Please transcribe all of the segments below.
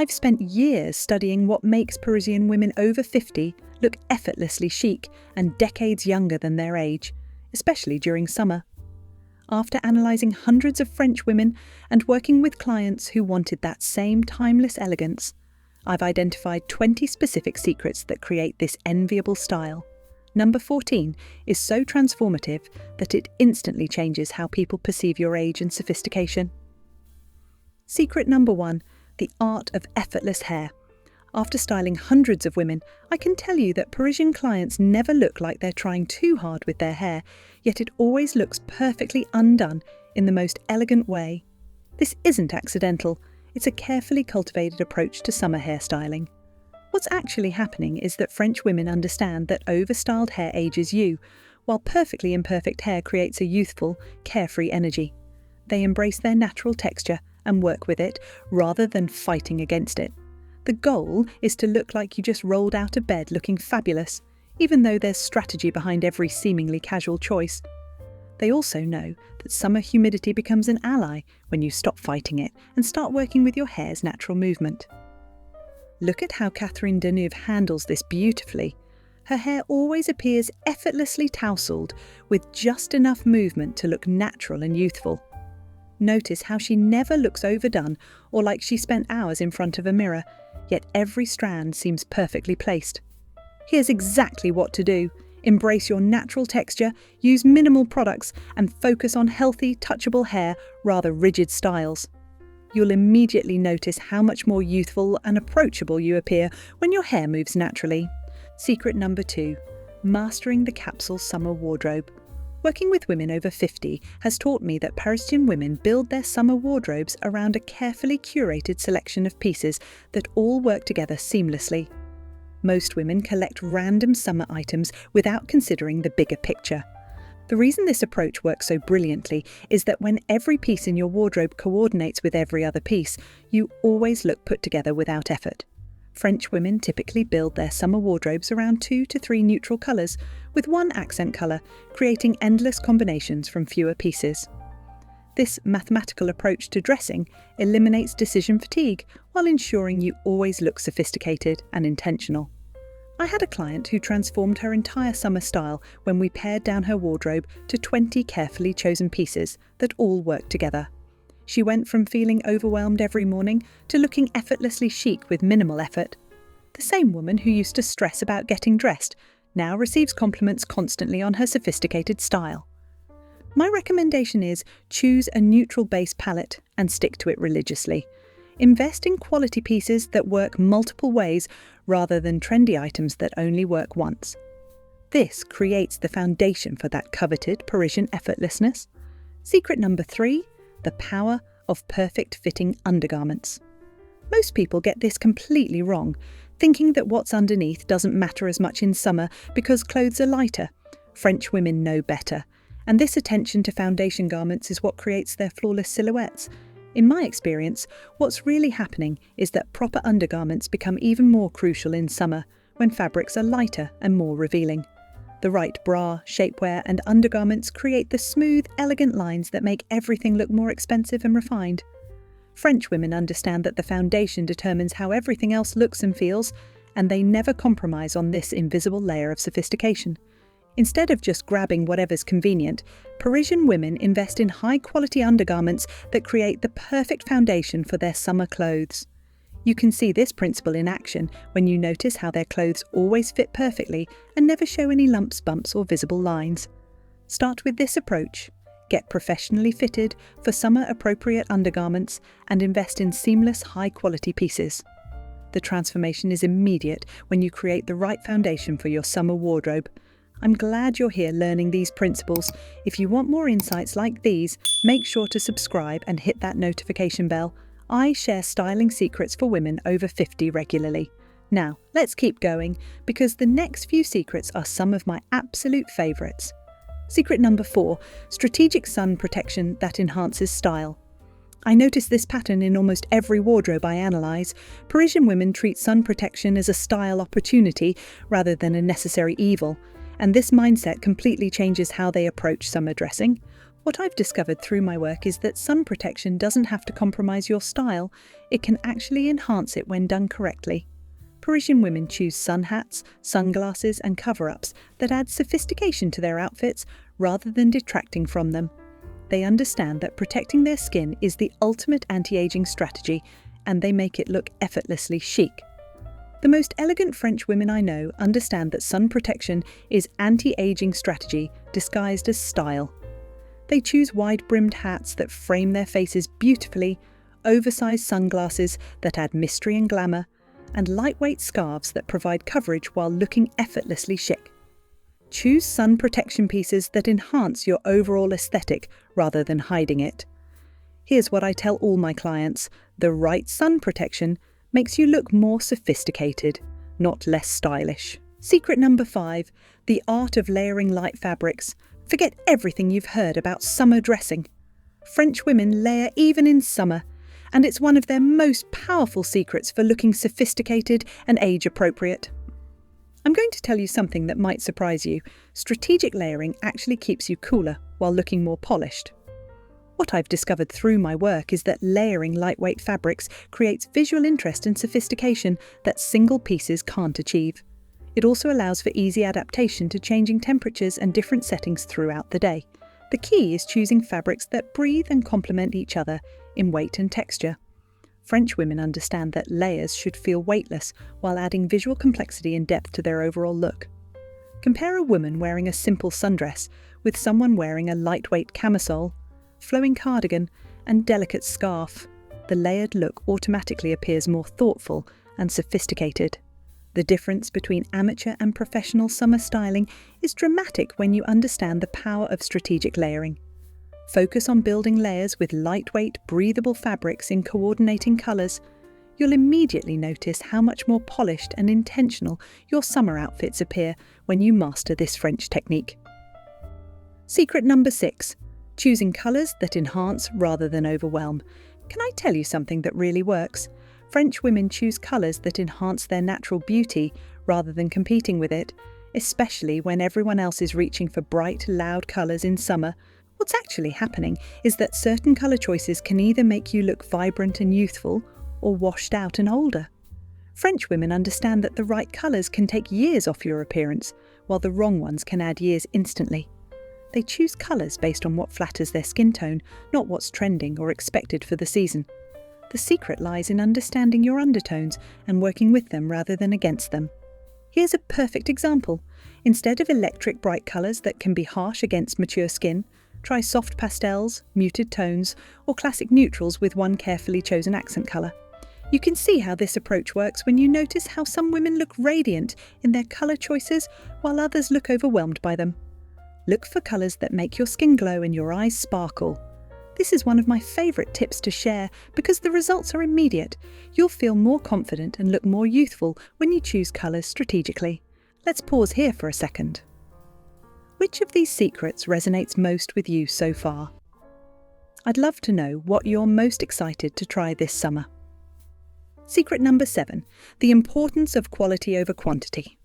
I've spent years studying what makes Parisian women over 50 look effortlessly chic and decades younger than their age, especially during summer. After analysing hundreds of French women and working with clients who wanted that same timeless elegance, I've identified 20 specific secrets that create this enviable style. Number 14 is so transformative that it instantly changes how people perceive your age and sophistication. Secret number 1, the art of effortless hair. After styling hundreds of women, I can tell you that Parisian clients never look like they're trying too hard with their hair, yet it always looks perfectly undone in the most elegant way. This isn't accidental, it's a carefully cultivated approach to summer hairstyling. What's actually happening is that French women understand that over-styled hair ages you, while perfectly imperfect hair creates a youthful, carefree energy. They embrace their natural texture and work with it rather than fighting against it. The goal is to look like you just rolled out of bed looking fabulous, even though there's strategy behind every seemingly casual choice. They also know that summer humidity becomes an ally when you stop fighting it and start working with your hair's natural movement. Look at how Catherine Deneuve handles this beautifully. Her hair always appears effortlessly tousled with just enough movement to look natural and youthful. Notice how she never looks overdone or like she spent hours in front of a mirror, yet every strand seems perfectly placed. Here's exactly what to do. Embrace your natural texture, use minimal products, and focus on healthy, touchable hair rather rigid styles. You'll immediately notice how much more youthful and approachable you appear when your hair moves naturally. Secret number 2, mastering the capsule summer wardrobe. Working with women over 50 has taught me that Parisian women build their summer wardrobes around a carefully curated selection of pieces that all work together seamlessly. Most women collect random summer items without considering the bigger picture. The reason this approach works so brilliantly is that when every piece in your wardrobe coordinates with every other piece, you always look put together without effort. French women typically build their summer wardrobes around 2 to 3 neutral colours, with one accent colour, creating endless combinations from fewer pieces. This mathematical approach to dressing eliminates decision fatigue while ensuring you always look sophisticated and intentional. I had a client who transformed her entire summer style when we pared down her wardrobe to 20 carefully chosen pieces that all worked together. She went from feeling overwhelmed every morning to looking effortlessly chic with minimal effort. The same woman who used to stress about getting dressed now receives compliments constantly on her sophisticated style. My recommendation is choose a neutral base palette and stick to it religiously. Invest in quality pieces that work multiple ways rather than trendy items that only work once. This creates the foundation for that coveted Parisian effortlessness. Secret number 3, the power of perfect fitting undergarments. Most people get this completely wrong, thinking that what's underneath doesn't matter as much in summer because clothes are lighter. French women know better, and this attention to foundation garments is what creates their flawless silhouettes. In my experience, what's really happening is that proper undergarments become even more crucial in summer, when fabrics are lighter and more revealing. The right bra, shapewear and undergarments create the smooth, elegant lines that make everything look more expensive and refined. French women understand that the foundation determines how everything else looks and feels, and they never compromise on this invisible layer of sophistication. Instead of just grabbing whatever's convenient, Parisian women invest in high-quality undergarments that create the perfect foundation for their summer clothes. You can see this principle in action when you notice how their clothes always fit perfectly and never show any lumps, bumps or visible lines. Start with this approach. Get professionally fitted for summer-appropriate undergarments and invest in seamless, high-quality pieces. The transformation is immediate when you create the right foundation for your summer wardrobe. I'm glad you're here learning these principles. If you want more insights like these, make sure to subscribe and hit that notification bell. I share styling secrets for women over 50 regularly. Now, let's keep going, because the next few secrets are some of my absolute favourites. Secret number 4, strategic sun protection that enhances style. I notice this pattern in almost every wardrobe I analyse. Parisian women treat sun protection as a style opportunity rather than a necessary evil. And this mindset completely changes how they approach summer dressing. What I've discovered through my work is that sun protection doesn't have to compromise your style, it can actually enhance it when done correctly. Parisian women choose sun hats, sunglasses and cover-ups that add sophistication to their outfits rather than detracting from them. They understand that protecting their skin is the ultimate anti-aging strategy, and they make it look effortlessly chic. The most elegant French women I know understand that sun protection is anti-aging strategy disguised as style. They choose wide-brimmed hats that frame their faces beautifully, oversized sunglasses that add mystery and glamour, and lightweight scarves that provide coverage while looking effortlessly chic. Choose sun protection pieces that enhance your overall aesthetic rather than hiding it. Here's what I tell all my clients: the right sun protection makes you look more sophisticated, not less stylish. Secret number 5, the art of layering light fabrics. Forget everything you've heard about summer dressing. French women layer even in summer, and it's one of their most powerful secrets for looking sophisticated and age-appropriate. I'm going to tell you something that might surprise you. Strategic layering actually keeps you cooler while looking more polished. What I've discovered through my work is that layering lightweight fabrics creates visual interest and sophistication that single pieces can't achieve. It also allows for easy adaptation to changing temperatures and different settings throughout the day. The key is choosing fabrics that breathe and complement each other in weight and texture. French women understand that layers should feel weightless while adding visual complexity and depth to their overall look. Compare a woman wearing a simple sundress with someone wearing a lightweight camisole, flowing cardigan, and delicate scarf. The layered look automatically appears more thoughtful and sophisticated. The difference between amateur and professional summer styling is dramatic when you understand the power of strategic layering. Focus on building layers with lightweight, breathable fabrics in coordinating colours. You'll immediately notice how much more polished and intentional your summer outfits appear when you master this French technique. Secret number 6. Choosing colours that enhance rather than overwhelm. Can I tell you something that really works? French women choose colours that enhance their natural beauty rather than competing with it, especially when everyone else is reaching for bright, loud colours in summer. What's actually happening is that certain colour choices can either make you look vibrant and youthful or washed out and older. French women understand that the right colours can take years off your appearance, while the wrong ones can add years instantly. They choose colours based on what flatters their skin tone, not what's trending or expected for the season. The secret lies in understanding your undertones and working with them rather than against them. Here's a perfect example. Instead of electric bright colours that can be harsh against mature skin, try soft pastels, muted tones, or classic neutrals with one carefully chosen accent colour. You can see how this approach works when you notice how some women look radiant in their colour choices while others look overwhelmed by them. Look for colours that make your skin glow and your eyes sparkle. This is one of my favourite tips to share because the results are immediate. You'll feel more confident and look more youthful when you choose colours strategically. Let's pause here for a second. Which of these secrets resonates most with you so far? I'd love to know what you're most excited to try this summer. Secret number 7, the importance of quality over quantity.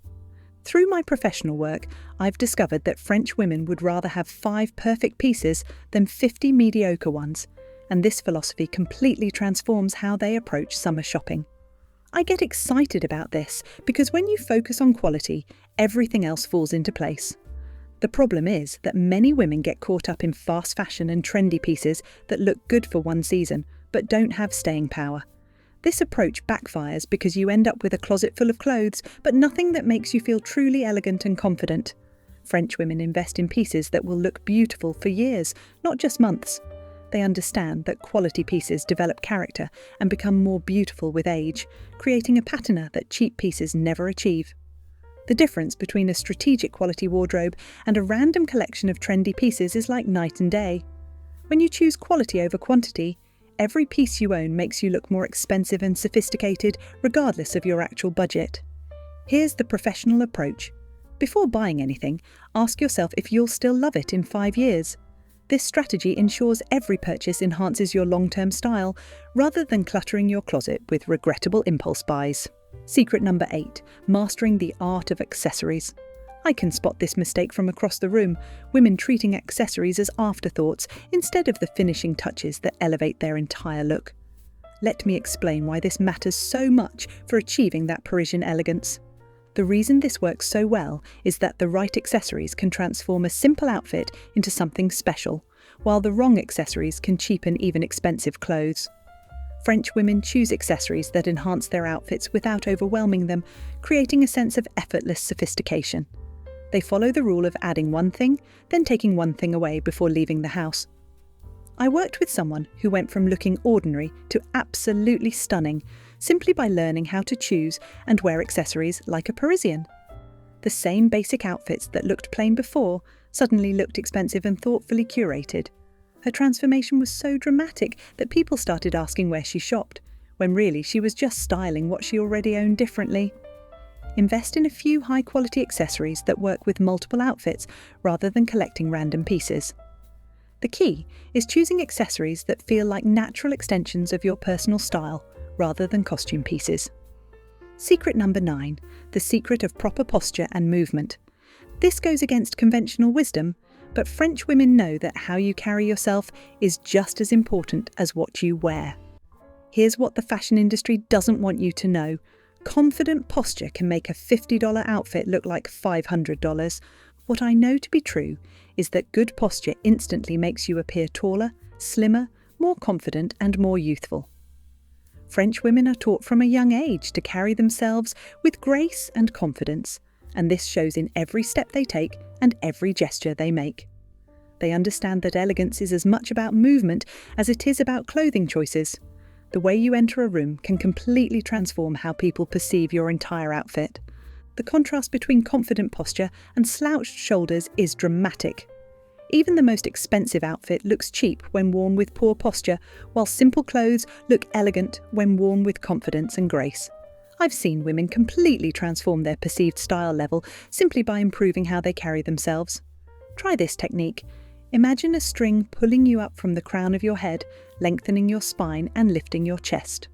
Through my professional work, I've discovered that French women would rather have 5 perfect pieces than 50 mediocre ones, and this philosophy completely transforms how they approach summer shopping. I get excited about this because when you focus on quality, everything else falls into place. The problem is that many women get caught up in fast fashion and trendy pieces that look good for one season, but don't have staying power. This approach backfires because you end up with a closet full of clothes, but nothing that makes you feel truly elegant and confident. French women invest in pieces that will look beautiful for years, not just months. They understand that quality pieces develop character and become more beautiful with age, creating a patina that cheap pieces never achieve. The difference between a strategic quality wardrobe and a random collection of trendy pieces is like night and day. When you choose quality over quantity, every piece you own makes you look more expensive and sophisticated, regardless of your actual budget. Here's the professional approach. Before buying anything, ask yourself if you'll still love it in 5 years. This strategy ensures every purchase enhances your long-term style, rather than cluttering your closet with regrettable impulse buys. Secret number 8, mastering the art of accessories. I can spot this mistake from across the room, women treating accessories as afterthoughts instead of the finishing touches that elevate their entire look. Let me explain why this matters so much for achieving that Parisian elegance. The reason this works so well is that the right accessories can transform a simple outfit into something special, while the wrong accessories can cheapen even expensive clothes. French women choose accessories that enhance their outfits without overwhelming them, creating a sense of effortless sophistication. They follow the rule of adding one thing, then taking one thing away before leaving the house. I worked with someone who went from looking ordinary to absolutely stunning, simply by learning how to choose and wear accessories like a Parisian. The same basic outfits that looked plain before suddenly looked expensive and thoughtfully curated. Her transformation was so dramatic that people started asking where she shopped, when really she was just styling what she already owned differently. Invest in a few high-quality accessories that work with multiple outfits rather than collecting random pieces. The key is choosing accessories that feel like natural extensions of your personal style rather than costume pieces. Secret number 9, the secret of proper posture and movement. This goes against conventional wisdom, but French women know that how you carry yourself is just as important as what you wear. Here's what the fashion industry doesn't want you to know. Confident posture can make a $50 outfit look like $500. What I know to be true is that good posture instantly makes you appear taller, slimmer, more confident, and more youthful. French women are taught from a young age to carry themselves with grace and confidence, and this shows in every step they take and every gesture they make. They understand that elegance is as much about movement as it is about clothing choices. The way you enter a room can completely transform how people perceive your entire outfit. The contrast between confident posture and slouched shoulders is dramatic. Even the most expensive outfit looks cheap when worn with poor posture, while simple clothes look elegant when worn with confidence and grace. I've seen women completely transform their perceived style level simply by improving how they carry themselves. Try this technique. Imagine a string pulling you up from the crown of your head, lengthening your spine and lifting your chest.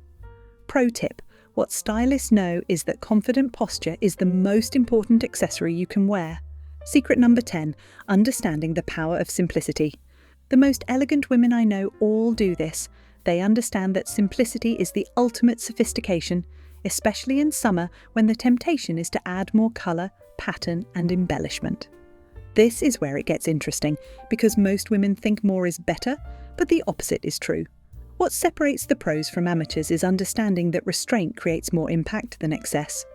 Pro tip: what stylists know is that confident posture is the most important accessory you can wear. Secret number 10, understanding the power of simplicity. The most elegant women I know all do this. They understand that simplicity is the ultimate sophistication, especially in summer when the temptation is to add more colour, pattern and embellishment. This is where it gets interesting, because most women think more is better, but the opposite is true. What separates the pros from amateurs is understanding that restraint creates more impact than excess.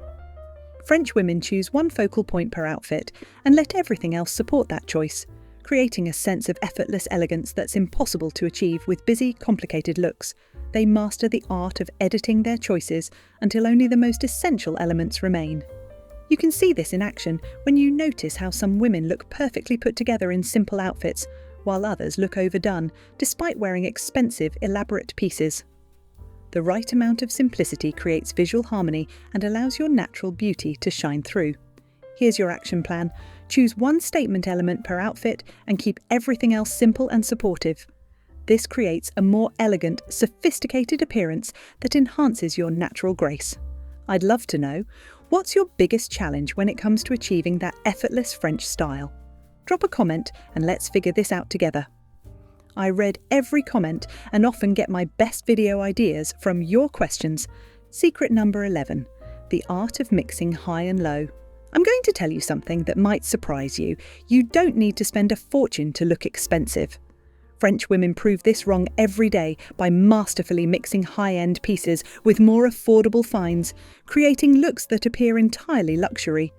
French women choose one focal point per outfit and let everything else support that choice, creating a sense of effortless elegance that's impossible to achieve with busy, complicated looks. They master the art of editing their choices until only the most essential elements remain. You can see this in action when you notice how some women look perfectly put together in simple outfits, while others look overdone, despite wearing expensive, elaborate pieces. The right amount of simplicity creates visual harmony and allows your natural beauty to shine through. Here's your action plan. Choose one statement element per outfit and keep everything else simple and supportive. This creates a more elegant, sophisticated appearance that enhances your natural grace. I'd love to know, what's your biggest challenge when it comes to achieving that effortless French style? Drop a comment and let's figure this out together. I read every comment and often get my best video ideas from your questions. Secret number 11, the art of mixing high and low. I'm going to tell you something that might surprise you. You don't need to spend a fortune to look expensive. French women prove this wrong every day by masterfully mixing high-end pieces with more affordable finds, creating looks that appear entirely luxury.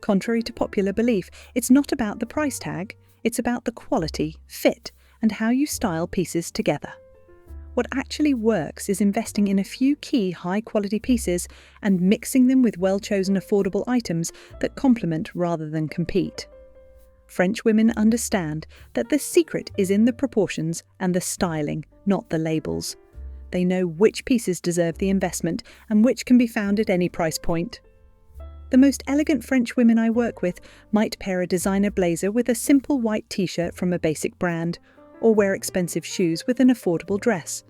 Contrary to popular belief, it's not about the price tag, it's about the quality, fit, and how you style pieces together. What actually works is investing in a few key high-quality pieces and mixing them with well-chosen affordable items that complement rather than compete. French women understand that the secret is in the proportions and the styling, not the labels. They know which pieces deserve the investment and which can be found at any price point. The most elegant French women I work with might pair a designer blazer with a simple white t-shirt from a basic brand, or wear expensive shoes with an affordable dress.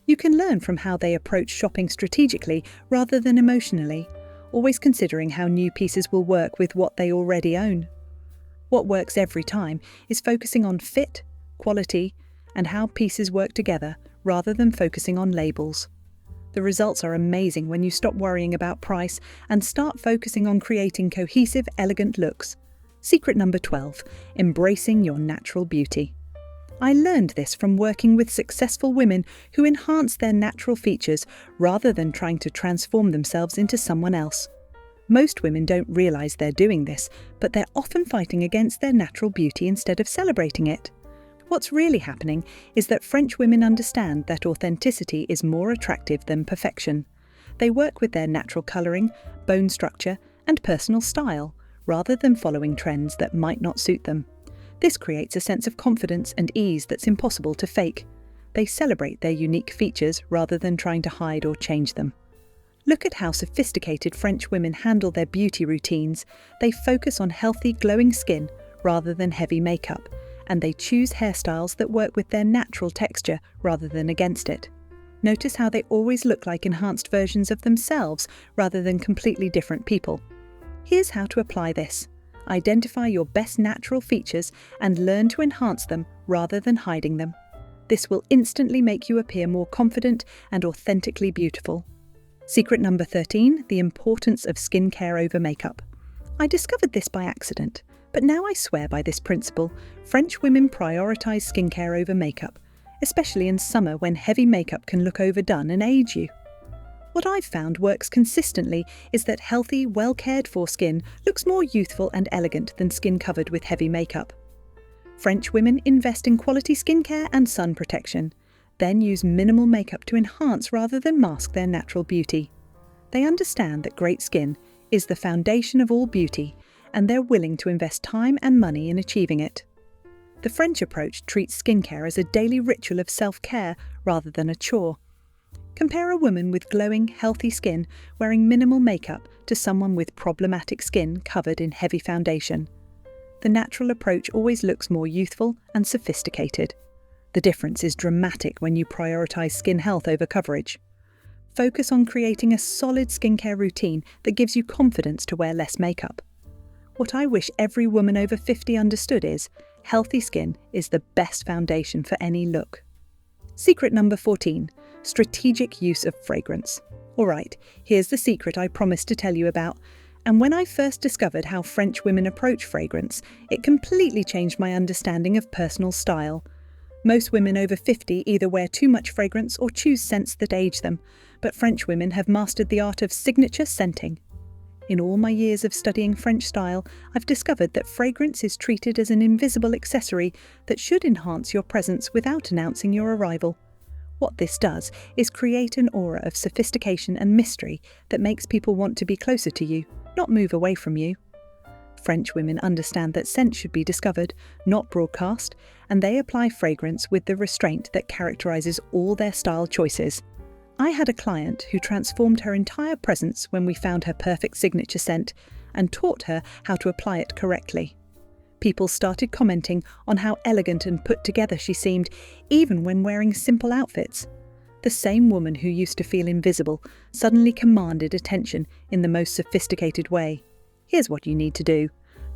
You can learn from how they approach shopping strategically rather than emotionally, always considering how new pieces will work with what they already own. What works every time is focusing on fit, quality, and how pieces work together rather than focusing on labels. The results are amazing when you stop worrying about price and start focusing on creating cohesive, elegant looks. Secret number 12, embracing your natural beauty. I learned this from working with successful women who enhance their natural features rather than trying to transform themselves into someone else. Most women don't realize they're doing this, but they're often fighting against their natural beauty instead of celebrating it. What's really happening is that French women understand that authenticity is more attractive than perfection. They work with their natural colouring, bone structure, and personal style, rather than following trends that might not suit them. This creates a sense of confidence and ease that's impossible to fake. They celebrate their unique features rather than trying to hide or change them. Look at how sophisticated French women handle their beauty routines. They focus on healthy, glowing skin rather than heavy makeup, and they choose hairstyles that work with their natural texture rather than against it. Notice how they always look like enhanced versions of themselves rather than completely different people. Here's how to apply this. Identify your best natural features and learn to enhance them rather than hiding them. This will instantly make you appear more confident and authentically beautiful. Secret number 13, the importance of skincare over makeup. I discovered this by accident, but now I swear by this principle. French women prioritize skincare over makeup, especially in summer when heavy makeup can look overdone and age you. What I've found works consistently is that healthy, well-cared-for skin looks more youthful and elegant than skin covered with heavy makeup. French women invest in quality skincare and sun protection, then use minimal makeup to enhance rather than mask their natural beauty. They understand that great skin is the foundation of all beauty, and they're willing to invest time and money in achieving it. The French approach treats skincare as a daily ritual of self-care rather than a chore. Compare a woman with glowing, healthy skin wearing minimal makeup to someone with problematic skin covered in heavy foundation. The natural approach always looks more youthful and sophisticated. The difference is dramatic when you prioritize skin health over coverage. Focus on creating a solid skincare routine that gives you confidence to wear less makeup. What I wish every woman over 50 understood is, healthy skin is the best foundation for any look. Secret number 14, strategic use of fragrance. Alright, here's the secret I promised to tell you about. And when I first discovered how French women approach fragrance, it completely changed my understanding of personal style. Most women over 50 either wear too much fragrance or choose scents that age them, but French women have mastered the art of signature scenting. In all my years of studying French style, I've discovered that fragrance is treated as an invisible accessory that should enhance your presence without announcing your arrival. What this does is create an aura of sophistication and mystery that makes people want to be closer to you, not move away from you. French women understand that scent should be discovered, not broadcast, and they apply fragrance with the restraint that characterizes all their style choices. I had a client who transformed her entire presence when we found her perfect signature scent and taught her how to apply it correctly. People started commenting on how elegant and put together she seemed, even when wearing simple outfits. The same woman who used to feel invisible suddenly commanded attention in the most sophisticated way. Here's what you need to do.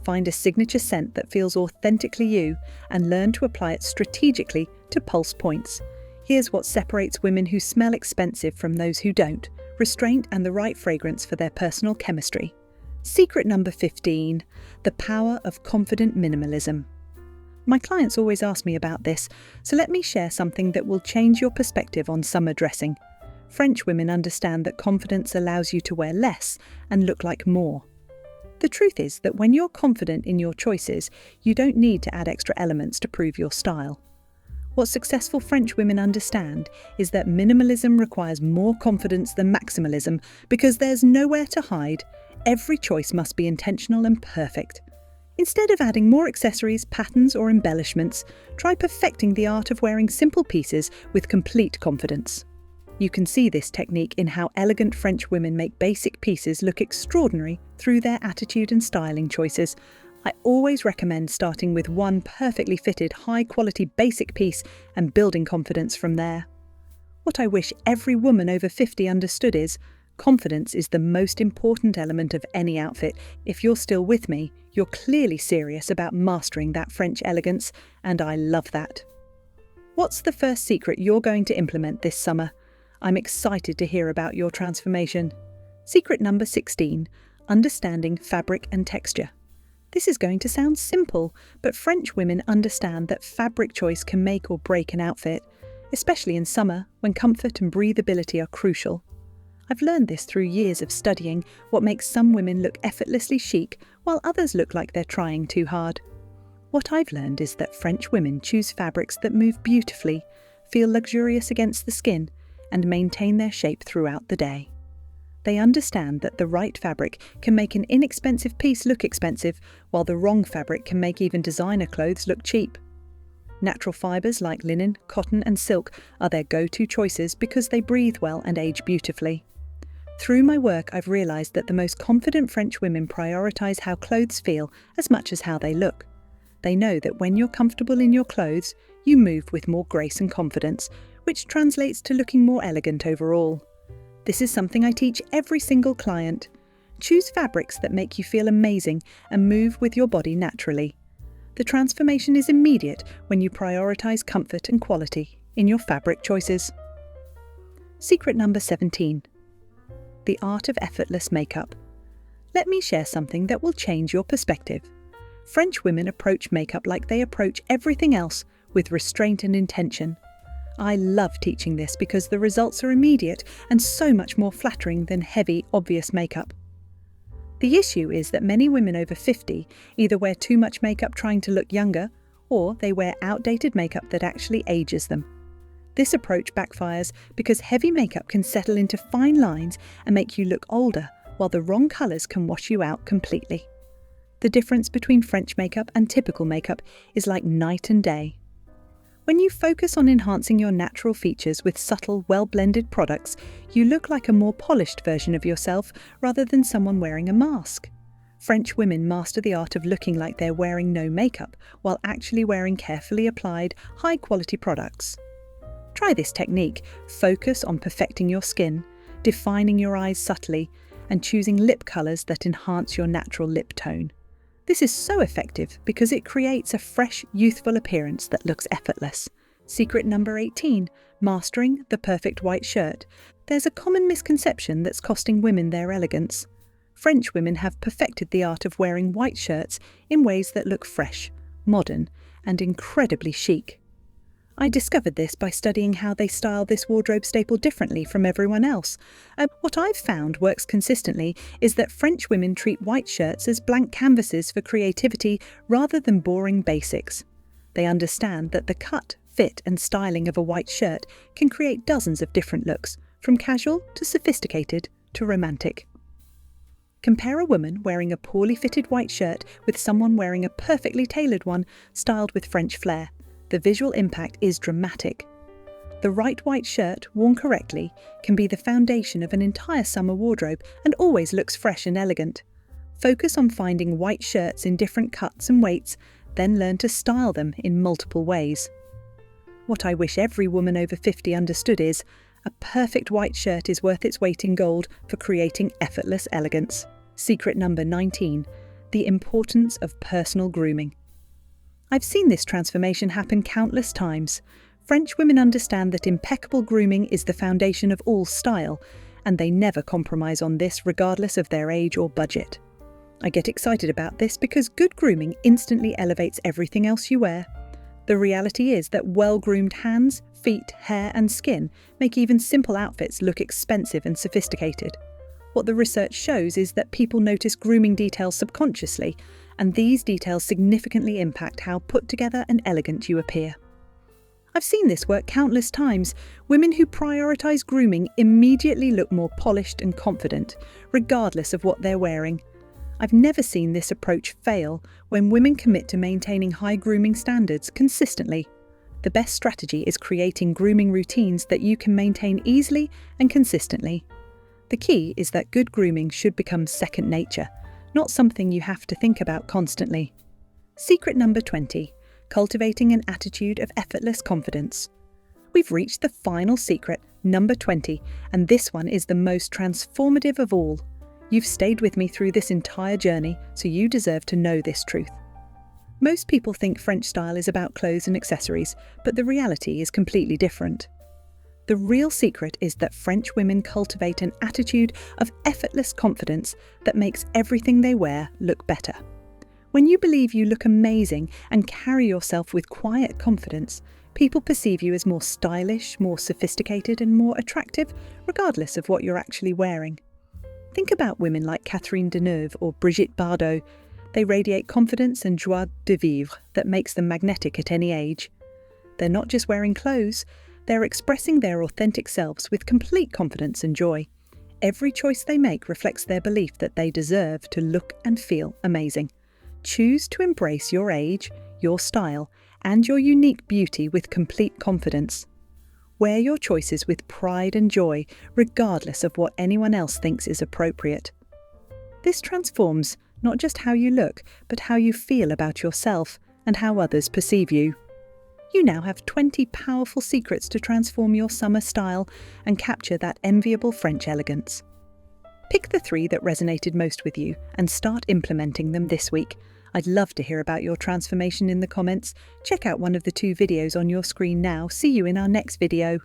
Find a signature scent that feels authentically you and learn to apply it strategically to pulse points. Here's what separates women who smell expensive from those who don't: restraint and the right fragrance for their personal chemistry. Secret number 15, the power of confident minimalism. My clients always ask me about this, so let me share something that will change your perspective on summer dressing. French women understand that confidence allows you to wear less and look like more. The truth is that when you're confident in your choices, you don't need to add extra elements to prove your style. What successful French women understand is that minimalism requires more confidence than maximalism because there's nowhere to hide. Every choice must be intentional and perfect. Instead of adding more accessories, patterns, or embellishments, try perfecting the art of wearing simple pieces with complete confidence. You can see this technique in how elegant French women make basic pieces look extraordinary through their attitude and styling choices. I always recommend starting with one perfectly fitted, high-quality basic piece and building confidence from there. What I wish every woman over 50 understood is, Confidence is the most important element of any outfit. If you're still with me, you're clearly serious about mastering that French elegance, and I love that. What's the first secret you're going to implement this summer? I'm excited to hear about your transformation. Secret number 16, understanding fabric and texture. This is going to sound simple, but French women understand that fabric choice can make or break an outfit, especially in summer when comfort and breathability are crucial. I've learned this through years of studying what makes some women look effortlessly chic while others look like they're trying too hard. What I've learned is that French women choose fabrics that move beautifully, feel luxurious against the skin, and maintain their shape throughout the day. They understand that the right fabric can make an inexpensive piece look expensive, while the wrong fabric can make even designer clothes look cheap. Natural fibres like linen, cotton and silk are their go-to choices because they breathe well and age beautifully. Through my work, I've realised that the most confident French women prioritise how clothes feel as much as how they look. They know that when you're comfortable in your clothes, you move with more grace and confidence, which translates to looking more elegant overall. This is something I teach every single client. Choose fabrics that make you feel amazing and move with your body naturally. The transformation is immediate when you prioritise comfort and quality in your fabric choices. Secret number 17. The Art of Effortless Makeup. Let me share something that will change your perspective. French women approach makeup like they approach everything else, with restraint and intention. I love teaching this because the results are immediate and so much more flattering than heavy, obvious makeup. The issue is that many women over 50 either wear too much makeup trying to look younger, or they wear outdated makeup that actually ages them. This approach backfires because heavy makeup can settle into fine lines and make you look older, while the wrong colours can wash you out completely. The difference between French makeup and typical makeup is like night and day. When you focus on enhancing your natural features with subtle, well-blended products, you look like a more polished version of yourself rather than someone wearing a mask. French women master the art of looking like they're wearing no makeup while actually wearing carefully applied, high-quality products. Try this technique. Focus on perfecting your skin, defining your eyes subtly, and choosing lip colours that enhance your natural lip tone. This is so effective because it creates a fresh, youthful appearance that looks effortless. Secret number 18, mastering the perfect white shirt. There's a common misconception that's costing women their elegance. French women have perfected the art of wearing white shirts in ways that look fresh, modern, and incredibly chic. I discovered this by studying how they style this wardrobe staple differently from everyone else. What I've found works consistently is that French women treat white shirts as blank canvases for creativity rather than boring basics. They understand that the cut, fit and styling of a white shirt can create dozens of different looks, from casual to sophisticated to romantic. Compare a woman wearing a poorly fitted white shirt with someone wearing a perfectly tailored one styled with French flair. The visual impact is dramatic. The right white shirt, worn correctly, can be the foundation of an entire summer wardrobe and always looks fresh and elegant. Focus on finding white shirts in different cuts and weights, then learn to style them in multiple ways. What I wish every woman over 50 understood is, a perfect white shirt is worth its weight in gold for creating effortless elegance. Secret number 19, the importance of personal grooming. I've seen this transformation happen countless times. French women understand that impeccable grooming is the foundation of all style, and they never compromise on this regardless of their age or budget. I get excited about this because good grooming instantly elevates everything else you wear. The reality is that well-groomed hands, feet, hair and skin make even simple outfits look expensive and sophisticated. What the research shows is that people notice grooming details subconsciously, and these details significantly impact how put together and elegant you appear. I've seen this work countless times. Women who prioritise grooming immediately look more polished and confident, regardless of what they're wearing. I've never seen this approach fail when women commit to maintaining high grooming standards consistently. The best strategy is creating grooming routines that you can maintain easily and consistently. The key is that good grooming should become second nature, not something you have to think about constantly. Secret number 20, cultivating an attitude of effortless confidence. We've reached the final secret, Number 20, and this one is the most transformative of all. You've stayed with me through this entire journey, so you deserve to know this truth. Most people think French style is about clothes and accessories, but the reality is completely different. The real secret is that French women cultivate an attitude of effortless confidence that makes everything they wear look better. When you believe you look amazing and carry yourself with quiet confidence, people perceive you as more stylish, more sophisticated, and more attractive, regardless of what you're actually wearing. Think about women like Catherine Deneuve or Brigitte Bardot. They radiate confidence and joie de vivre that makes them magnetic at any age. They're not just wearing clothes, they're expressing their authentic selves with complete confidence and joy. Every choice they make reflects their belief that they deserve to look and feel amazing. Choose to embrace your age, your style, and your unique beauty with complete confidence. Wear your choices with pride and joy, regardless of what anyone else thinks is appropriate. This transforms not just how you look, but how you feel about yourself and how others perceive you. You now have 20 powerful secrets to transform your summer style and capture that enviable French elegance. Pick the 3 that resonated most with you and start implementing them this week. I'd love to hear about your transformation in the comments. Check out one of the 2 videos on your screen now. See you in our next video.